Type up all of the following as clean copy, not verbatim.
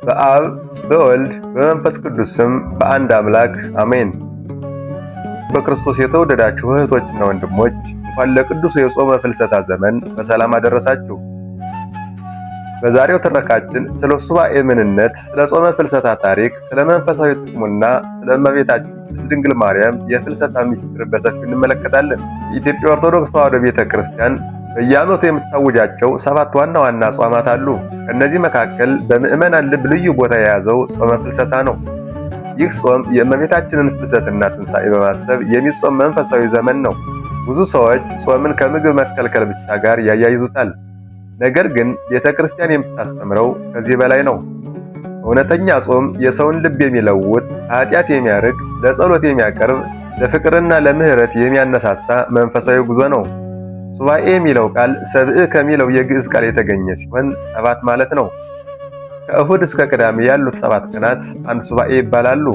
በአብ በወልድ በመንፈስ ቅዱስ ስም በአንድ አምላክ አሜን። በክርስቶስ የተወደዳችሁ እህቶችና ወንድሞች እንኳን ለቅዱሱ የጾመ ፍልሰታ ዘመን በሰላም አደረሳችሁ። በዛሬው ትረካችን ስለ ሱባኤ ምንነት፣ ስለ ጾመ ፍልሰታ ታሪክ፣ ስለ መንፈሳዊ ጥቅሙና ስለ እመቤታችን ቅድስት ድንግል ማርያም የፍልሰታ ምስጢር በሰፊው እንመለከታለን። የኢትዮጵያ ኦርቶዶክስ ተዋሕዶ ቤተ ክርስቲያን በየዓመቱ የምታውጃቸው 7 ዋና ዋና ጾማት አሉ። ከእነዚህ መካከል በምዕመናን ልብ ልዩ ቦታ የያዘው ጾመ ፍልሰታ ነው። ይህ ጾም የእመቤታችንን ፍልሰትና ትንሣኤ በማሰብ የሚጾም መንፈሳዊ ዘመን ነው። ብዙ ሰዎች ጾምን ከምግብ መከልከል ብቻ ጋር ያያይዙታል። ነገር ግን ቤተ ክርስቲያን የምታስተምረው ከዚህ በላይ ነው። እውነተኛ ጾም የሰውን ልብ የሚለውጥ፣ ከኃጢአት የሚያርቅ፣ ለጸሎት የሚያቀርብ፣ ለፍቅርና ለምሕረት የሚያነሳሳ መንፈሳዊ ጉዞ ነው። ሱባኤ የሚለው ቃል ሰብእ ከሚለው የግዕዝ ቃል የተገኘ ሲሆን 7 ማለት ነው። ከእሁድ እስከ ቅዳሜ ያሉት 7 ቀናት አንድ ሱባኤ ይባላሉ።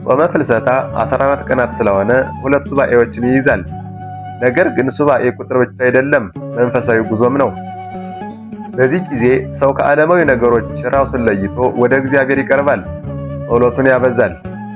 ጾመ ፍልሰታ 14 ቀናት ስለሆነ 2 ሱባኤዎችን ይይዛል። ነገር ግን ሱባኤ ቁጥር ብቻ አይደለም፣ መንፈሳዊ ጉዞም ነው። በዚህ ጊዜ ሰው ከዓለማዊ ነገሮች ራሱን ለይቶ ወደ እግዚአብሔር ይቀርባል። ጸሎቱን ያበዛል፣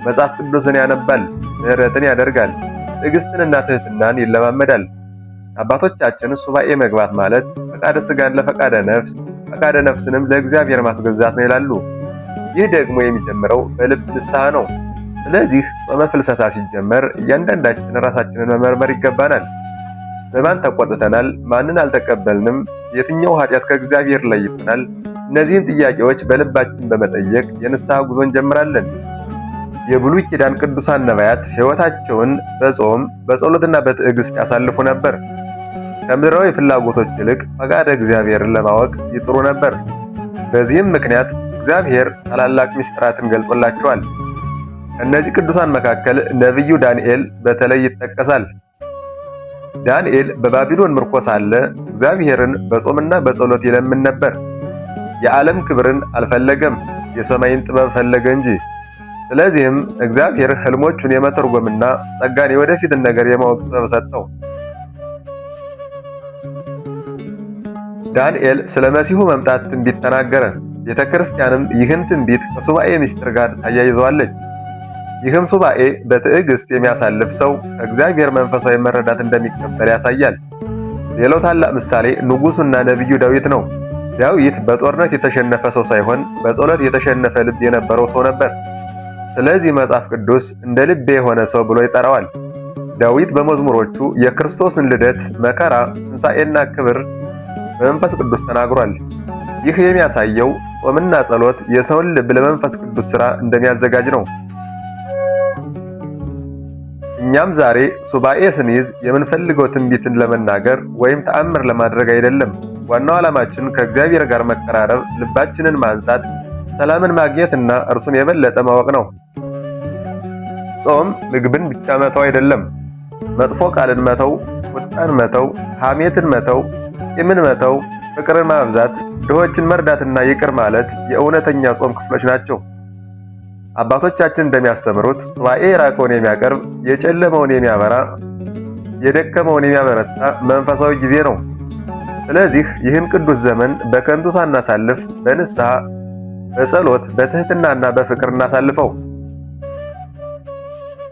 መጽሐፍ ቅዱስን ያነባል፣ ምሕረትን ያደርጋል፣ ትዕግስትንና ትሕትናን ይለማመዳል። አባቶቻችን ሱባኤ መግባት ማለት ፈቃደ ሥጋን ለፈቃደ ነፍስ፣ ፈቃደ ነፍስንም ለእግዚአብሔር ማስገዛት ነው ይላሉ። ይህ ደግሞ የሚጀምረው በልብ ንስሐ ነው። ስለዚህ ጾመ ፍልሰታ ሲጀመር እያንዳንዳችን ራሳችንን መመርመር ይገባናል። በማን ተቆጥተናል? ማንን አልተቀበልንም? የትኛው ኃጢአት ከእግዚአብሔር ለይቶናል? እነዚህን ጥያቄዎች በልባችን በመጠየቅ የንስሐ ጉዞ እንጀምራለን። የብሉይ ኪዳን ቅዱሳን ነቢያት ሕይወታቸውን በጾም በጸሎትና በትዕግስት ያሳልፉ ነበር። ከምድራዊ ፍላጎቶች ይልቅ ፈቃደ እግዚአብሔርን ለማወቅ ይጥሩ ነበር። በዚህም ምክንያት እግዚአብሔር ታላላቅ ምስጢራትን ገልጦላቸዋል። ከእነዚህ ቅዱሳን መካከል ነቢዩ ዳንኤል በተለይ ይጠቀሳል። ዳንኤል በባቢሎን ምርኮ ሳለ እግዚአብሔርን በጾምና በጸሎት ይለምን ነበር። የዓለም ክብርን አልፈለገም፣ የሰማይን ጥበብ ፈለገ እንጂ። ስለዚህም እግዚአብሔር ሕልሞቹን የመተርጎምና ጸጋን የወደፊትን ነገር የማወቅ ጥበብ ሰጠው። ዳንኤል ስለ መሲሁ መምጣት ትንቢት ተናገረ። ቤተ ክርስቲያንም ይህን ትንቢት ከሱባኤ ምስጢር ጋር ታያይዘዋለች። ይህም ሱባኤ በትዕግስት የሚያሳልፍ ሰው ከእግዚአብሔር መንፈሳዊ መረዳት እንደሚቀበል ያሳያል። ሌላው ታላቅ ምሳሌ ንጉሡና ነቢዩ ዳዊት ነው። ዳዊት በጦርነት የተሸነፈ ሰው ሳይሆን በጸሎት የተሸነፈ ልብ የነበረው ሰው ነበር። ስለዚህ መጽሐፍ ቅዱስ እንደ ልቤ የሆነ ሰው ብሎ ይጠራዋል። ዳዊት በመዝሙሮቹ የክርስቶስን ልደት፣ መከራ፣ ትንሣኤና ክብር በመንፈስ ቅዱስ ተናግሯል። ይህ የሚያሳየው ጾምና ጸሎት የሰውን ልብ ለመንፈስ ቅዱስ ሥራ እንደሚያዘጋጅ ነው። እኛም ዛሬ ሱባኤ ስንይዝ የምንፈልገው ትንቢትን ለመናገር ወይም ተአምር ለማድረግ አይደለም። ዋናው ዓላማችን ከእግዚአብሔር ጋር መቀራረብ፣ ልባችንን ማንሳት፣ ሰላምን ማግኘትና እርሱን የበለጠ ማወቅ ነው። ጾም ምግብን ብቻ መተው አይደለም። መጥፎ ቃልን መተው፣ ቁጣን መተው፣ ሐሜትን መተው፣ ቂምን መተው፣ ፍቅርን ማብዛት፣ ድሆችን መርዳትና ይቅር ማለት የእውነተኛ ጾም ክፍሎች ናቸው። አባቶቻችን እንደሚያስተምሩት ሱባኤ የራቀውን የሚያቀርብ፣ የጨለመውን የሚያበራ፣ የደከመውን የሚያበረታ መንፈሳዊ ጊዜ ነው። ስለዚህ ይህን ቅዱስ ዘመን በከንቱ ሳናሳልፍ በንስሐ፣ በጸሎት፣ በትሕትናና በፍቅር እናሳልፈው።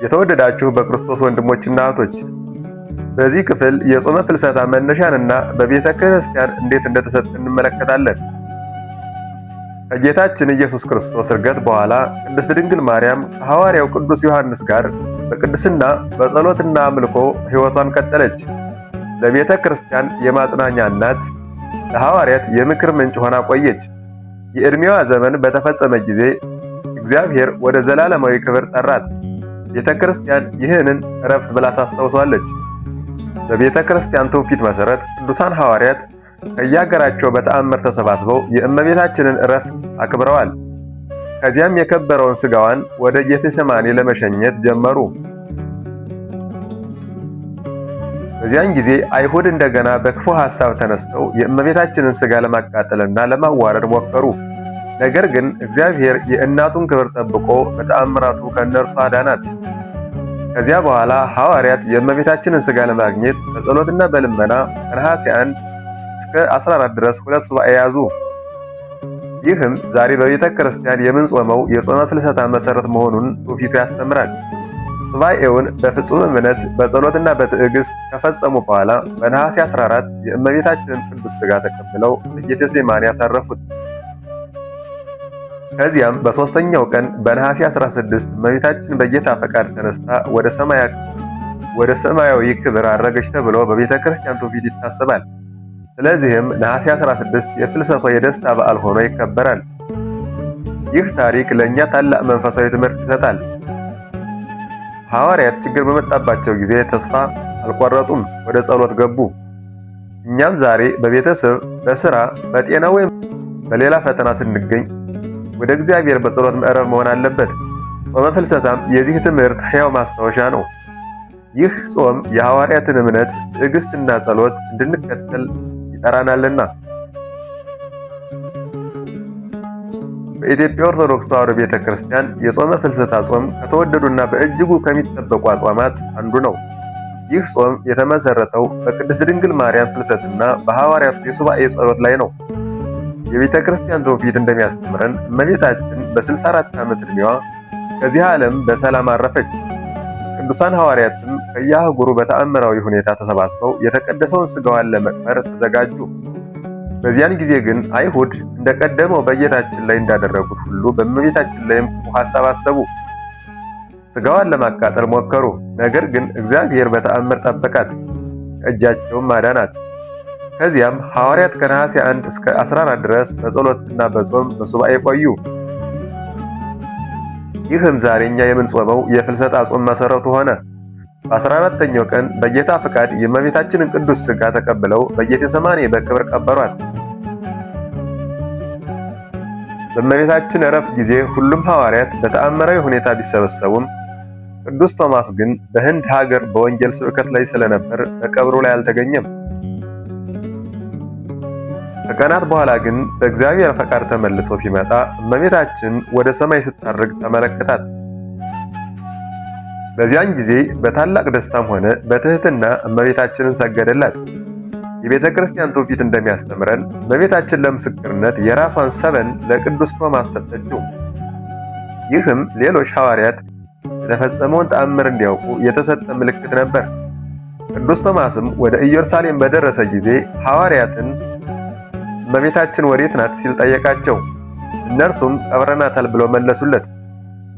የተወደዳችሁ በክርስቶስ ወንድሞችና እህቶች፣ በዚህ ክፍል የጾመ ፍልሰታ መነሻንና በቤተ ክርስቲያን እንዴት እንደተሰጠ እንመለከታለን። ከጌታችን ኢየሱስ ክርስቶስ ዕርገት በኋላ ቅድስት ድንግል ማርያም ከሐዋርያው ቅዱስ ዮሐንስ ጋር በቅድስና በጸሎትና አምልኮ ሕይወቷን ቀጠለች። ለቤተ ክርስቲያን የማጽናኛ እናት፣ ለሐዋርያት የምክር ምንጭ ሆና ቆየች። የዕድሜዋ ዘመን በተፈጸመ ጊዜ እግዚአብሔር ወደ ዘላለማዊ ክብር ጠራት። ቤተ ክርስቲያን ይህንን ዕረፍት ብላ ታስታውሳለች። በቤተ ክርስቲያን ትውፊት መሠረት ቅዱሳን ሐዋርያት ከየአገራቸው በተአምር ተሰባስበው የእመቤታችንን ዕረፍት አክብረዋል። ከዚያም የከበረውን ሥጋዋን ወደ ጌቴሴማኒ ለመሸኘት ጀመሩ። በዚያን ጊዜ አይሁድ እንደገና በክፉ ሐሳብ ተነስተው የእመቤታችንን ሥጋ ለማቃጠልና ለማዋረድ ሞከሩ። ነገር ግን እግዚአብሔር የእናቱን ክብር ጠብቆ በተአምራቱ ከእነርሱ አዳናት። ከዚያ በኋላ ሐዋርያት የእመቤታችንን ሥጋ ለማግኘት በጸሎትና በልመና ከነሐሴ 1 እስከ 14 ድረስ 2 ሱባዔ ያዙ። ይህም ዛሬ በቤተ ክርስቲያን የምንጾመው የጾመ ፍልሰታ መሠረት መሆኑን ትውፊቱ ያስተምራል። ሱባዔውን በፍጹም እምነት በጸሎትና በትዕግስት ከፈጸሙ በኋላ በነሐሴ 14 የእመቤታችንን ቅዱስ ሥጋ ተቀብለው በጌቴሴማኒ ያሳረፉት። ከዚያም በሦስተኛው ቀን በነሐሴ 16 እመቤታችን በጌታ ፈቃድ ተነስታ ወደ ሰማያዊ ክብር አረገች ተብሎ በቤተ ክርስቲያን ትውፊት ይታሰባል። ስለዚህም ነሐሴ 16 የፍልሰቷ የደስታ በዓል ሆኖ ይከበራል። ይህ ታሪክ ለእኛ ታላቅ መንፈሳዊ ትምህርት ይሰጣል። ሐዋርያት ችግር በመጣባቸው ጊዜ ተስፋ አልቆረጡም፣ ወደ ጸሎት ገቡ። እኛም ዛሬ በቤተሰብ፣ በሥራ፣ በጤና ወይም በሌላ ፈተና ስንገኝ ወደ እግዚአብሔር በጸሎት መቅረብ መሆን አለበት። ጾመ ፍልሰታም የዚህ ትምህርት ሕያው ማስታወሻ ነው። ይህ ጾም የሐዋርያትን እምነት፣ ትዕግስትና ጸሎት እንድንከተል ይጠራናልና። በኢትዮጵያ ኦርቶዶክስ ተዋሕዶ ቤተ ክርስቲያን የጾመ ፍልሰታ ጾም ከተወደዱና በእጅጉ ከሚጠበቁ አጽዋማት አንዱ ነው። ይህ ጾም የተመሰረተው በቅድስት ድንግል ማርያም ፍልሰትና በሐዋርያት የሱባዔ ጸሎት ላይ ነው። የቤተ ክርስቲያን ትውፊት እንደሚያስተምረን እመቤታችን በ64 ዓመት ዕድሜዋ ከዚህ ዓለም በሰላም አረፈች። ቅዱሳን ሐዋርያትም ከየአህጉሩ በተአምራዊ ሁኔታ ተሰባስበው የተቀደሰውን ሥጋዋን ለመቅበር ተዘጋጁ። በዚያን ጊዜ ግን አይሁድ እንደቀደመው በጌታችን ላይ እንዳደረጉት ሁሉ በእመቤታችን ላይም ክፉ ሐሳብ አሰቡ። ሥጋዋን ለማቃጠል ሞከሩ። ነገር ግን እግዚአብሔር በተአምር ጠበቃት፣ ከእጃቸውም አዳናት። ከዚያም ሐዋርያት ከነሐሴ 1 እስከ 14 ድረስ በጸሎትና በጾም በሱባዔ ቆዩ። ይህም ዛሬ እኛ የምንጾመው የፍልሰታ ጾም መሠረቱ ሆነ። በ14ኛው ቀን በጌታ ፈቃድ የእመቤታችንን ቅዱስ ሥጋ ተቀብለው በጌቴሰማኒ በክብር ቀበሯት። በእመቤታችን ዕረፍት ጊዜ ሁሉም ሐዋርያት በተአምራዊ ሁኔታ ቢሰበሰቡም ቅዱስ ቶማስ ግን በህንድ ሀገር በወንጌል ስብከት ላይ ስለነበር በቀብሩ ላይ አልተገኘም። ከቀናት በኋላ ግን በእግዚአብሔር ፈቃድ ተመልሶ ሲመጣ እመቤታችን ወደ ሰማይ ስታርግ ተመለከታት። በዚያን ጊዜ በታላቅ ደስታም ሆነ በትህትና እመቤታችንን ሰገደላት። የቤተ ክርስቲያን ትውፊት እንደሚያስተምረን እመቤታችን ለምስክርነት የራሷን ሰበን ለቅዱስ ቶማስ ሰጠችው። ይህም ሌሎች ሐዋርያት የተፈጸመውን ተአምር እንዲያውቁ የተሰጠ ምልክት ነበር። ቅዱስ ቶማስም ወደ ኢየሩሳሌም በደረሰ ጊዜ ሐዋርያትን እመቤታችን ወዴት ናት ሲል ጠየቃቸው። እነርሱም ቀብረናታል ብለው መለሱለት።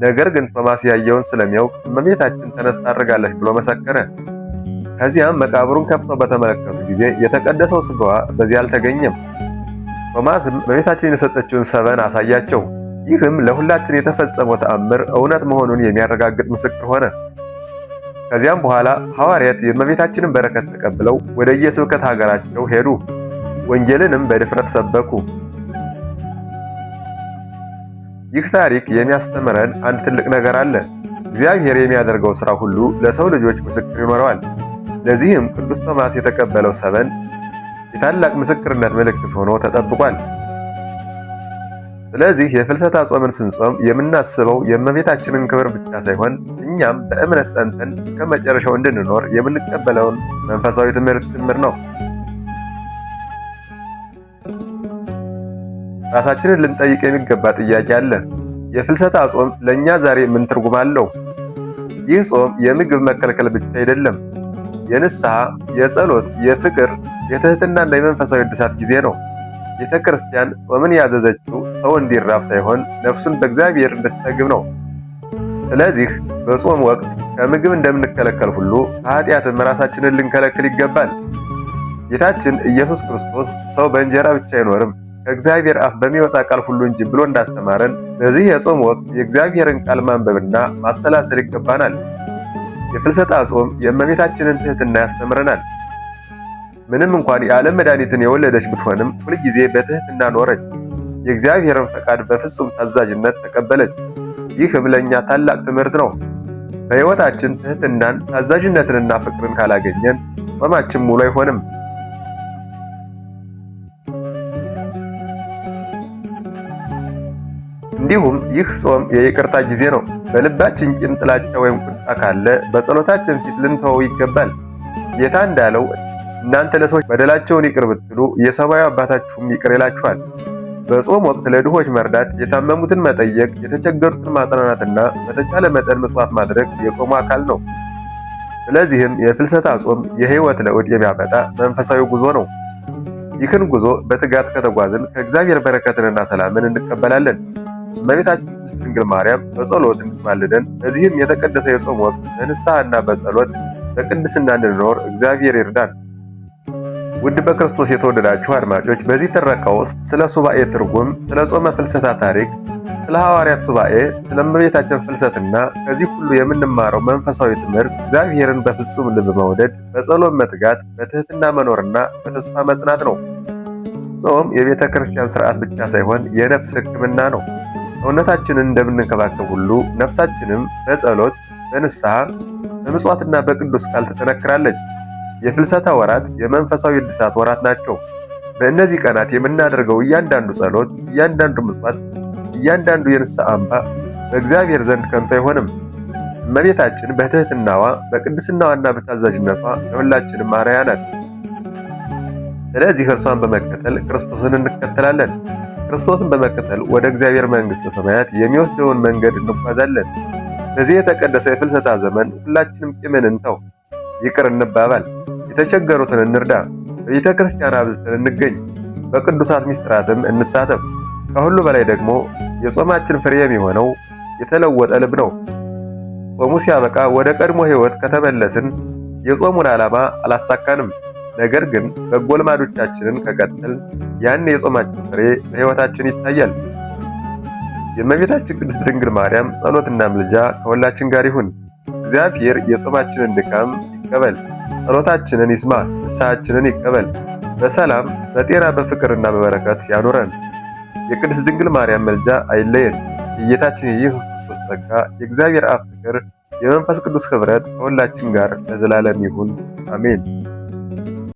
ነገር ግን ቶማስ ያየውን ስለሚያውቅ እመቤታችን ተነስታ አድርጋለች ብሎ መሰከረ። ከዚያም መቃብሩን ከፍተው በተመለከቱ ጊዜ የተቀደሰው ሥጋዋ በዚያ አልተገኘም። ቶማስም እመቤታችን የሰጠችውን ሰበን አሳያቸው። ይህም ለሁላችን የተፈጸመው ተአምር እውነት መሆኑን የሚያረጋግጥ ምስክር ሆነ። ከዚያም በኋላ ሐዋርያት የእመቤታችንን በረከት ተቀብለው ወደ የስብከት ሀገራቸው ሄዱ። ወንጌልንም በድፍረት ሰበኩ። ይህ ታሪክ የሚያስተምረን አንድ ትልቅ ነገር አለ። እግዚአብሔር የሚያደርገው ሥራ ሁሉ ለሰው ልጆች ምስክር ይኖረዋል። ለዚህም ቅዱስ ቶማስ የተቀበለው ሰበን የታላቅ ምስክርነት ምልክት ሆኖ ተጠብቋል። ስለዚህ የፍልሰታ ጾምን ስንጾም የምናስበው የእመቤታችንን ክብር ብቻ ሳይሆን እኛም በእምነት ጸንተን እስከ መጨረሻው እንድንኖር የምንቀበለውን መንፈሳዊ ትምህርት ጭምር ነው። ራሳችንን ልንጠይቅ የሚገባ ጥያቄ አለ። የፍልሰታ ጾም ለእኛ ዛሬ ምን ትርጉም አለው? ይህ ጾም የምግብ መከልከል ብቻ አይደለም። የንስሐ፣ የጸሎት፣ የፍቅር፣ የትህትናና የመንፈሳዊ እድሳት ጊዜ ነው። ቤተ ክርስቲያን ጾምን ያዘዘችው ሰው እንዲራብ ሳይሆን ነፍሱን በእግዚአብሔር እንድትጠግብ ነው። ስለዚህ በጾም ወቅት ከምግብ እንደምንከለከል ሁሉ ከኃጢአትም ራሳችንን ልንከለክል ይገባል። ጌታችን ኢየሱስ ክርስቶስ ሰው በእንጀራ ብቻ አይኖርም ከእግዚአብሔር አፍ በሚወጣ ቃል ሁሉ እንጂ ብሎ እንዳስተማረን በዚህ የጾም ወቅት የእግዚአብሔርን ቃል ማንበብና ማሰላሰል ይገባናል። የፍልሰታ ጾም የእመቤታችንን ትህትና ያስተምረናል። ምንም እንኳን የዓለም መድኃኒትን የወለደች ብትሆንም ሁልጊዜ በትህትና ኖረች። የእግዚአብሔርን ፈቃድ በፍጹም ታዛዥነት ተቀበለች። ይህም ለእኛ ታላቅ ትምህርት ነው። በሕይወታችን ትህትናን፣ ታዛዥነትንና ፍቅርን ካላገኘን ጾማችን ሙሉ አይሆንም። እንዲሁም ይህ ጾም የይቅርታ ጊዜ ነው። በልባችን ቂም፣ ጥላቻ ወይም ቁጣ ካለ በጸሎታችን ፊት ልንተወው ይገባል። ጌታ እንዳለው እናንተ ለሰዎች በደላቸውን ይቅር ብትሉ የሰማዩ አባታችሁም ይቅር ይላችኋል። በጾም ወቅት ለድሆች መርዳት፣ የታመሙትን መጠየቅ፣ የተቸገሩትን ማጽናናትና በተቻለ መጠን መስዋዕት ማድረግ የጾሙ አካል ነው። ስለዚህም የፍልሰታ ጾም የሕይወት ለውጥ የሚያመጣ መንፈሳዊ ጉዞ ነው። ይህን ጉዞ በትጋት ከተጓዝን ከእግዚአብሔር በረከትንና ሰላምን እንቀበላለን። እመቤታችን ቅድስት ድንግል ማርያም በጸሎት እንድትማልደን፣ በዚህም የተቀደሰ የጾም ወቅት በንስሐና በጸሎት በቅድስና እንድንኖር እግዚአብሔር ይርዳን። ውድ በክርስቶስ የተወደዳችሁ አድማጮች፣ በዚህ ትረካ ውስጥ ስለ ሱባኤ ትርጉም፣ ስለ ጾመ ፍልሰታ ታሪክ፣ ስለ ሐዋርያት ሱባኤ፣ ስለ እመቤታችን ፍልሰትና ከዚህ ሁሉ የምንማረው መንፈሳዊ ትምህርት እግዚአብሔርን በፍጹም ልብ መውደድ፣ በጸሎት መትጋት፣ በትህትና መኖርና በተስፋ መጽናት ነው። ጾም የቤተ ክርስቲያን ሥርዓት ብቻ ሳይሆን የነፍስ ሕክምና ነው። ሰውነታችንን እንደምንንከባከብ ሁሉ ነፍሳችንም በጸሎት፣ በንስሐ፣ በምጽዋትና በቅዱስ ቃል ትጠነክራለች። የፍልሰታ ወራት የመንፈሳዊ እድሳት ወራት ናቸው። በእነዚህ ቀናት የምናደርገው እያንዳንዱ ጸሎት፣ እያንዳንዱ ምጽዋት፣ እያንዳንዱ የንስሐ አምባ በእግዚአብሔር ዘንድ ከንቱ አይሆንም። እመቤታችን በትህትናዋ በቅድስናዋና በታዛዥነቷ ለሁላችንም አርአያ ናት። ስለዚህ እርሷን በመከተል ክርስቶስን እንከተላለን። ክርስቶስን በመከተል ወደ እግዚአብሔር መንግሥተ ሰማያት የሚወስደውን መንገድ እንጓዛለን። በዚህ የተቀደሰ የፍልሰታ ዘመን ሁላችንም ቂምን እንተው፣ ይቅር እንባባል፣ የተቸገሩትን እንርዳ፣ በቤተ ክርስቲያን አብዝተን እንገኝ፣ በቅዱሳት ምስጢራትም እንሳተፍ። ከሁሉ በላይ ደግሞ የጾማችን ፍሬ የሚሆነው የተለወጠ ልብ ነው። ጾሙ ሲያበቃ ወደ ቀድሞ ሕይወት ከተመለስን የጾሙን ዓላማ አላሳካንም። ነገር ግን በጎ ልማዶቻችንን ከቀጠልን ያን የጾማችን ፍሬ በሕይወታችን ይታያል። የእመቤታችን ቅድስት ድንግል ማርያም ጸሎትና ምልጃ ከሁላችን ጋር ይሁን። እግዚአብሔር የጾማችንን ድካም ይቀበል፣ ጸሎታችንን ይስማ፣ ንስሐችንን ይቀበል። በሰላም በጤና በፍቅርና በበረከት ያኑረን። የቅድስት ድንግል ማርያም መልጃ አይለየን። የጌታችን የኢየሱስ ክርስቶስ ጸጋ፣ የእግዚአብሔር አብ ፍቅር፣ የመንፈስ ቅዱስ ኅብረት ከሁላችን ጋር ለዘላለም ይሁን፣ አሜን።